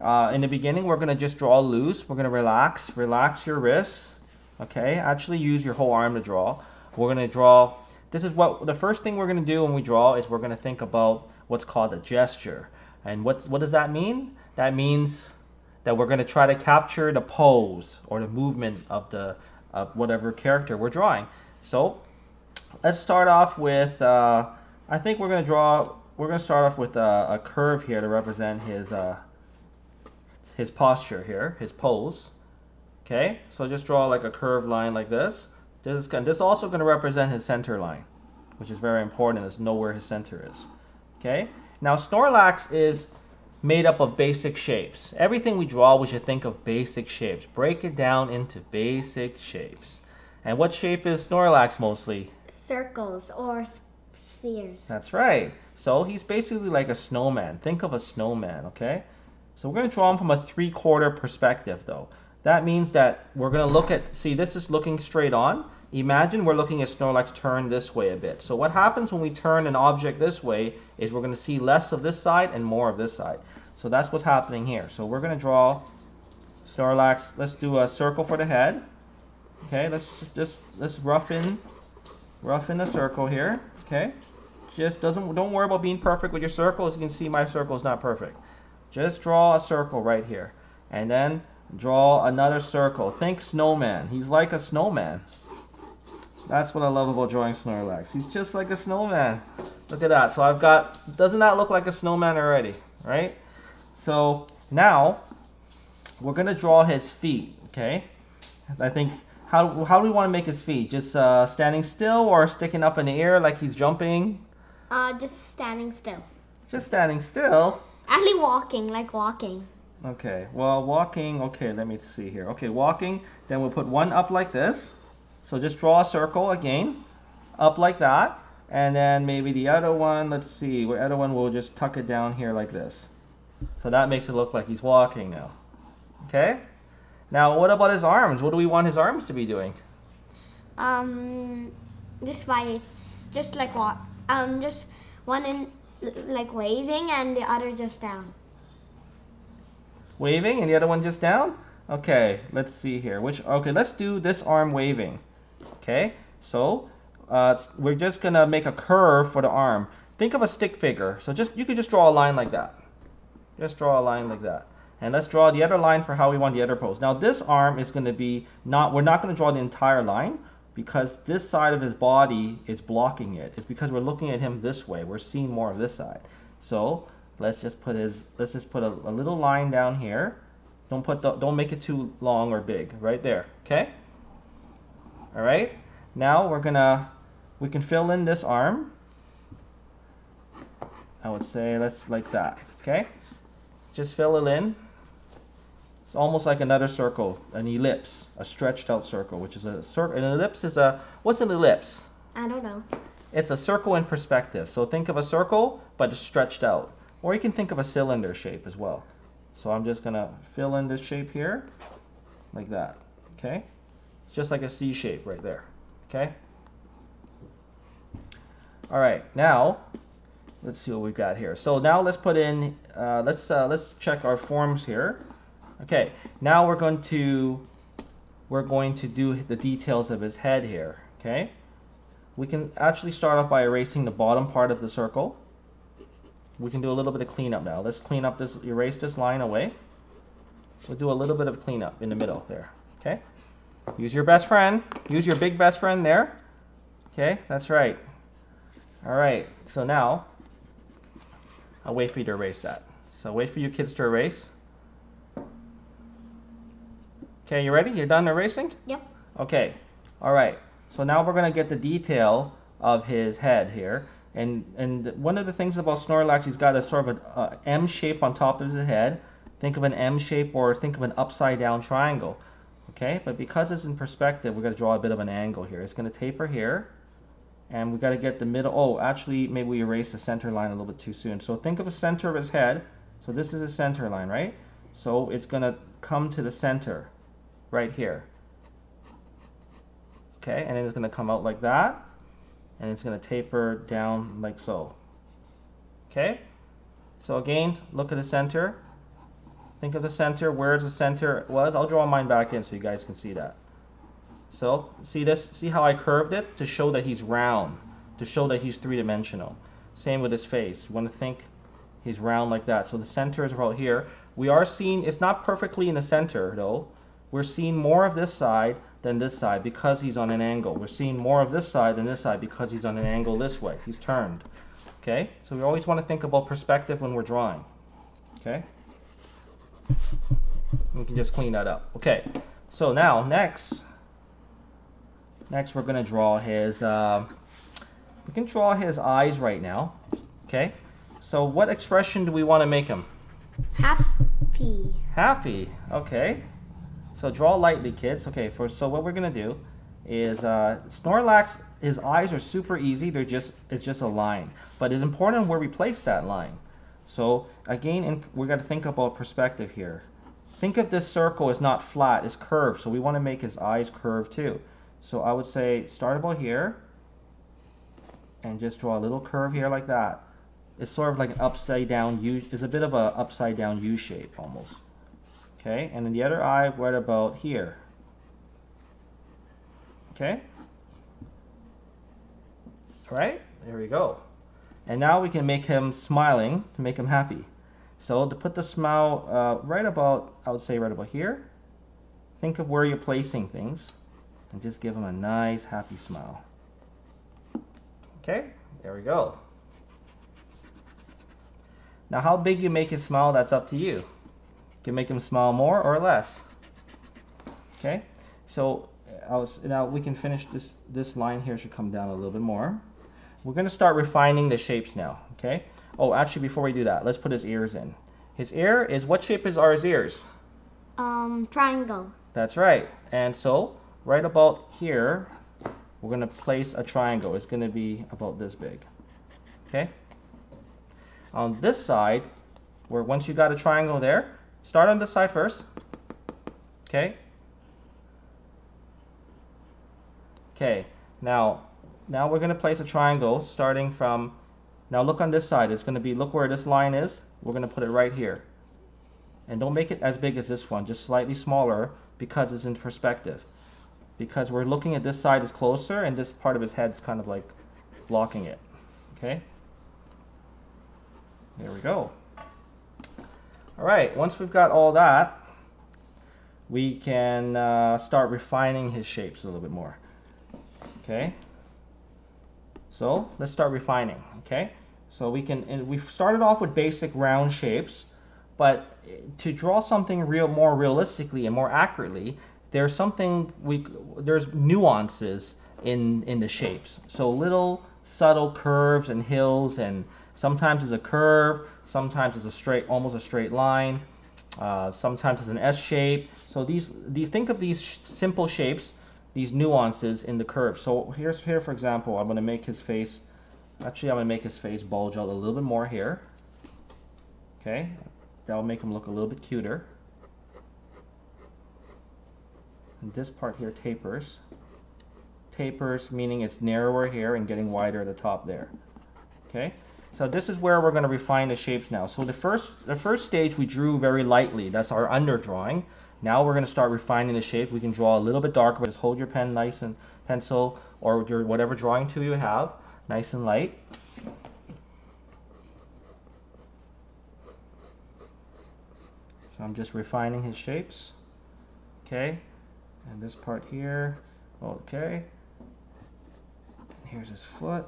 In the beginning, we're going to just draw loose. We're going to relax your wrists. Okay, actually use your whole arm to draw. We're going to draw, this is what, the first thing we're going to do when we draw is we're going to think about what's called a gesture. And what does that mean? That means that we're going to try to capture the pose or the movement of whatever character we're drawing. So let's start off with, I think we're going to start off with a curve here to represent his posture here, his pose. Okay, so just draw like a curved line like this. This is also going to represent his center line, which is very important to know where his center is. Okay, now Snorlax is made up of basic shapes. Everything we draw, we should think of basic shapes. Break it down into basic shapes. And what shape is Snorlax mostly? Circles or spheres. That's right. So he's basically like a snowman. Think of a snowman, okay? So we're going to draw him from a 3/4 perspective though. That means that we're going to look at, see, this is looking straight on. Imagine we're looking at Snorlax turn this way a bit. So what happens when we turn an object this way is we're going to see less of this side and more of this side. So that's what's happening here. So we're going to draw Snorlax. Let's do a circle for the head. Okay, let's roughen a circle here. Okay, just don't worry about being perfect with your circle. As you can see, my circle is not perfect. Just draw a circle right here, and then draw another circle. Think snowman. He's like a snowman. That's what I love about drawing Snorlax. He's just like a snowman. Look at that. So I've got, doesn't that look like a snowman already, right? So now we're gonna draw his feet. Okay, I think. How do we want to make his feet? Just standing still or sticking up in the air like he's jumping? Just standing still. Just standing still? Actually walking, like walking. Okay, well walking, okay, let me see here. Okay, walking, then we'll put one up like this. So just draw a circle again, up like that. And then maybe the other one, let's see, the other one we'll just tuck it down here like this. So that makes it look like he's walking now. Okay? Now, what about his arms? What do we want his arms to be doing? Just like what? Just one in like waving and the other just down. Waving and the other one just down? Okay, let's see here. Okay, let's do this arm waving. Okay, so we're just gonna make a curve for the arm. Think of a stick figure. So you could just draw a line like that. Just draw a line like that. And let's draw the other line for how we want the other pose. Now this arm is going to be we're not going to draw the entire line because this side of his body is blocking it. It's because we're looking at him this way. We're seeing more of this side. So let's just put a little line down here. Don't make it too long or big. Right there. Okay? All right? Now we can fill in this arm. I would say let's like that. Okay? Just fill it in. It's almost like another circle, an ellipse, a stretched out circle, which is a circle. An ellipse is what's an ellipse? I don't know. It's a circle in perspective. So think of a circle, but it's stretched out. Or you can think of a cylinder shape as well. So I'm just gonna fill in this shape here, like that, okay? It's just like a C shape right there, okay? All right, now, let's see what we've got here. So now let's put in, let's check our forms here. Okay, now we're going to do the details of his head here, okay? We can actually start off by erasing the bottom part of the circle. We can do a little bit of cleanup now. Let's clean up this, erase this line away. We'll do a little bit of cleanup in the middle there, okay? Use your best friend, use your big best friend there. Okay, that's right. All right, so now, I'll wait for you to erase that. So wait for you kids to erase. Okay, you ready? You're done erasing? Yep. Okay, all right. So now we're gonna get the detail of his head here. And one of the things about Snorlax, he's got a sort of an M shape on top of his head. Think of an M shape or think of an upside down triangle. Okay, but because it's in perspective, we're gonna draw a bit of an angle here. It's gonna taper here. And we gotta get the middle, oh, actually, maybe we erased the center line a little bit too soon. So think of the center of his head. So this is a center line, right? So it's gonna come to the center. Right here. Okay, and then it's going to come out like that, and it's going to taper down like so. Okay, so again, look at the center. Think of the center, where the center was. I'll draw mine back in so you guys can see that. So, see this? See how I curved it? To show that he's round. To show that he's three-dimensional. Same with his face. You want to think he's round like that. So the center is about here. We are seeing, it's not perfectly in the center though. We're seeing more of this side than this side because he's on an angle. We're seeing more of this side than this side because he's on an angle this way. He's turned. Okay? So we always want to think about perspective when we're drawing. Okay? We can just clean that up. Okay. So now, next we're going to draw his, we can draw his eyes right now. Okay? So what expression do we want to make him? Happy. Happy. Okay. So draw lightly, kids. Okay, so what we're going to do is Snorlax, his eyes are super easy. It's just a line. But it's important where we place that line. So again, we got to think about perspective here. Think of this circle as not flat, it's curved. So we want to make his eyes curved too. So I would say start about here and just draw a little curve here like that. It's sort of like an upside down U. It's a bit of a upside down U shape almost. Okay, and then the other eye right about here. Okay. All right, there we go. And now we can make him smiling to make him happy. So to put the smile right about, I would say right about here. Think of where you're placing things and just give him a nice happy smile. Okay, there we go. Now how big you make his smile, that's up to you. You can make him smile more or less. Okay, so now we can finish this line here. Should come down a little bit more. We're going to start refining the shapes now. Okay. Oh, actually, before we do that, let's put his ears in. His ear is, what shape are his ears? Triangle. That's right. And so right about here, we're going to place a triangle. It's going to be about this big. Okay. On this side, where once you got a triangle there, start on this side first. Okay. Okay. Now we're going to place a triangle starting from, now look on this side. It's going to be, look where this line is. We're going to put it right here. And don't make it as big as this one, just slightly smaller because it's in perspective. Because we're looking at this side is closer and this part of his head's kind of like blocking it. Okay? There we go. All right, once we've got all that, we can start refining his shapes a little bit more. Okay? So let's start refining. Okay? So we can, and we've started off with basic round shapes, but to draw something more realistically and more accurately, there's nuances in the shapes. So little subtle curves and hills, and sometimes it's a curve, sometimes it's a straight, almost a straight line, sometimes it's an S shape. So think of these simple shapes, these nuances in the curve. So here for example, I'm going to make his face, actually I'm going to make his face bulge out a little bit more here. Okay, that'll make him look a little bit cuter. And this part here tapers. Tapers meaning it's narrower here and getting wider at the top there. Okay, so this is where we're going to refine the shapes now. So the first stage we drew very lightly. That's our under drawing. Now we're going to start refining the shape. We can draw a little bit darker, but just hold your pen nice and pencil or your whatever drawing tool you have, nice and light. So I'm just refining his shapes. Okay, and this part here. Okay, and here's his foot.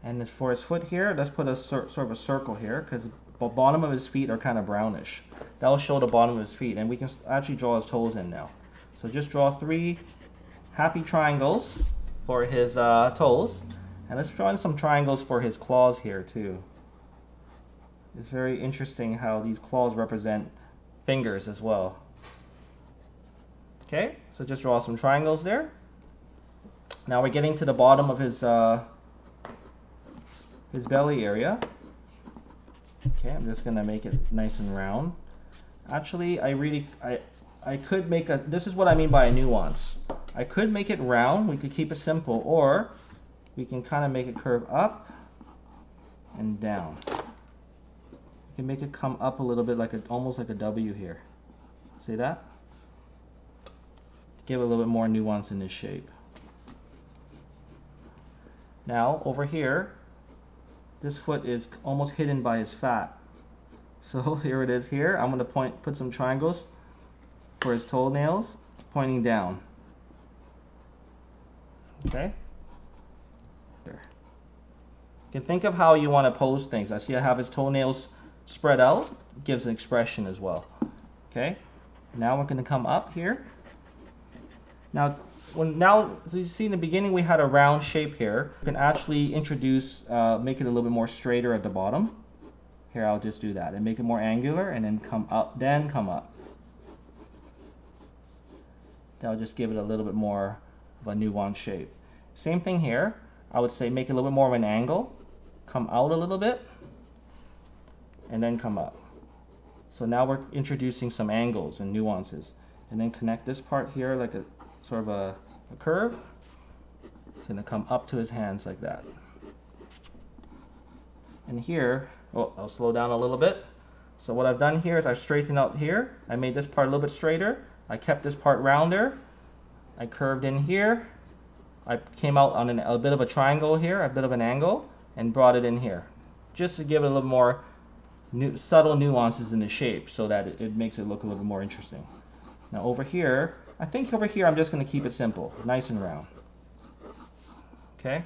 And for his foot here, let's put a sort of a circle here, because the bottom of his feet are kind of brownish. That will show the bottom of his feet, and we can actually draw his toes in now. So just draw 3 happy triangles for his toes, and let's draw in some triangles for his claws here too. It's very interesting how these claws represent fingers as well. Okay, so just draw some triangles there. Now we're getting to the bottom of his belly area. Okay, I'm just gonna make it nice and round. Actually, I could make a, this is what I mean by a nuance. I could make it round, we could keep it simple, or we can kind of make it curve up and down. You can make it come up a little bit like almost like a W here. See that? Give it a little bit more nuance in this shape. Now over here, this foot is almost hidden by his fat. So here it is here. I'm going to put some triangles for his toenails pointing down. Okay? You can think of how you want to pose things. I see I have his toenails spread out. It gives an expression as well. Okay? Now we're going to come up here. Now, so you see in the beginning we had a round shape here. You can actually introduce, make it a little bit more straighter at the bottom. Here, I'll just do that and make it more angular and then come up, then come up. That'll just give it a little bit more of a nuanced shape. Same thing here. I would say make it a little bit more of an angle. Come out a little bit and then come up. So now we're introducing some angles and nuances. And then connect this part here like a sort of a curve. It's going to come up to his hands like that. And here, oh, I'll slow down a little bit. So what I've done here is I've straightened out here. I made this part a little bit straighter. I kept this part rounder. I curved in here. I came out on a bit of a triangle here, a bit of an angle, and brought it in here. Just to give it a little more subtle nuances in the shape so that it makes it look a little bit more interesting. Now over here, I think over here I'm just going to keep it simple, nice and round. Okay?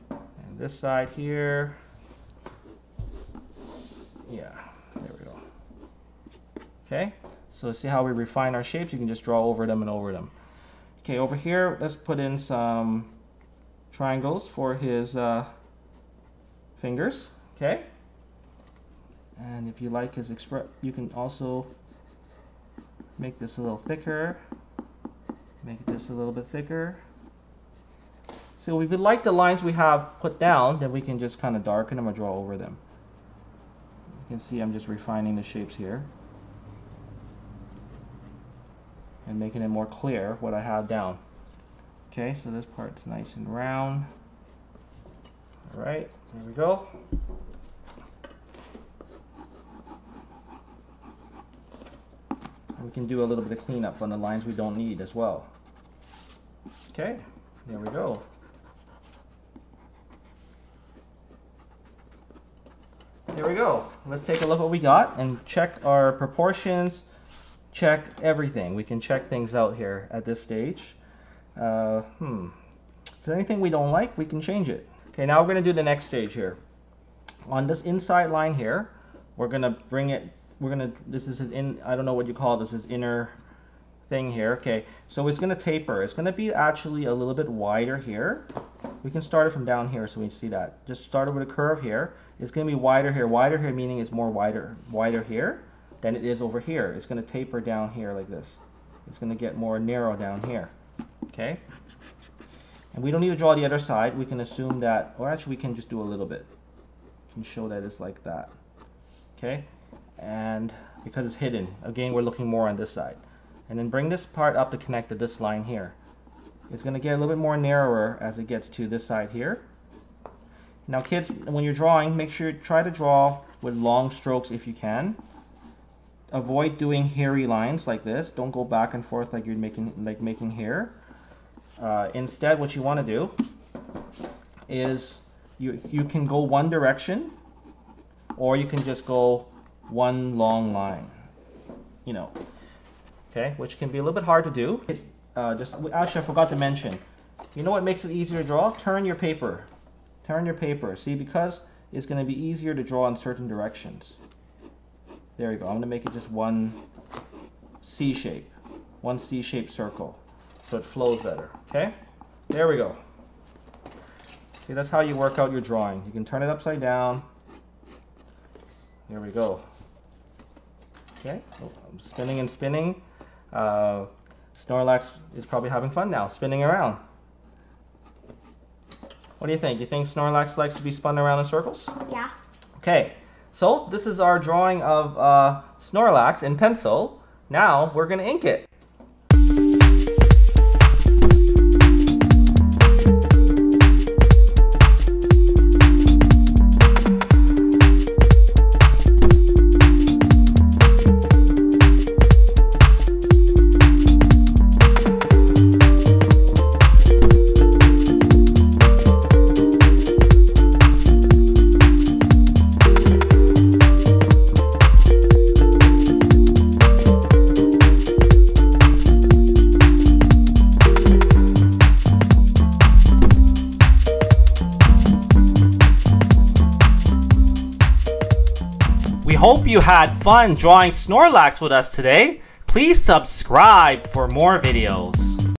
And this side here, yeah, there we go. Okay? So see how we refine our shapes? You can just draw over them and over them. Okay, over here, let's put in some triangles for his fingers. Okay? And if you like his you can also make this a little thicker. Make this a little bit thicker. So if we like the lines we have put down, then we can just kind of darken them or draw over them. You can see I'm just refining the shapes here. And making it more clear what I have down. Okay, so this part's nice and round. Alright, there we go. And we can do a little bit of cleanup on the lines we don't need as well. Okay, there we go. There we go. Let's take a look at what we got and check our proportions. Check everything. We can check things out here at this stage. If there's anything we don't like, we can change it. Okay, now we're going to do the next stage here. On this inside line here, we're going to bring it, this is his I don't know what you call this, his inner thing here. Okay, so it's going to taper. It's going to be actually a little bit wider here. We can start it from down here so we see that. Just start it with a curve here. It's going to be wider here. Wider here meaning it's more wider here than it is over here. It's going to taper down here like this. It's going to get more narrow down here. Okay? And we don't need to draw the other side. We can assume that, or actually we can just do a little bit. We can show that it's like that. Okay? And because it's hidden, again we're looking more on this side. And then bring this part up to connect to this line here. It's going to get a little bit more narrower as it gets to this side here. Now kids, when you're drawing, make sure you try to draw with long strokes if you can. Avoid doing hairy lines like this. Don't go back and forth like you're making here. Instead, what you want to do is you can go one direction, or you can just go one long line. You know, okay, which can be a little bit hard to do. Actually, I forgot to mention. You know what makes it easier to draw? Turn your paper. Turn your paper. See, because it's going to be easier to draw in certain directions. There you go. I'm going to make it just one C shape. One C-shaped circle. So it flows better. Okay? There we go. See, that's how you work out your drawing. You can turn it upside down. There we go. Okay? Oh, I'm spinning and spinning. Snorlax is probably having fun now, spinning around. What do you think? You think Snorlax likes to be spun around in circles? Yeah. Okay. So this is our drawing of Snorlax in pencil. Now we're going to ink it. hope you had fun drawing Snorlax with us today. Please subscribe for more videos.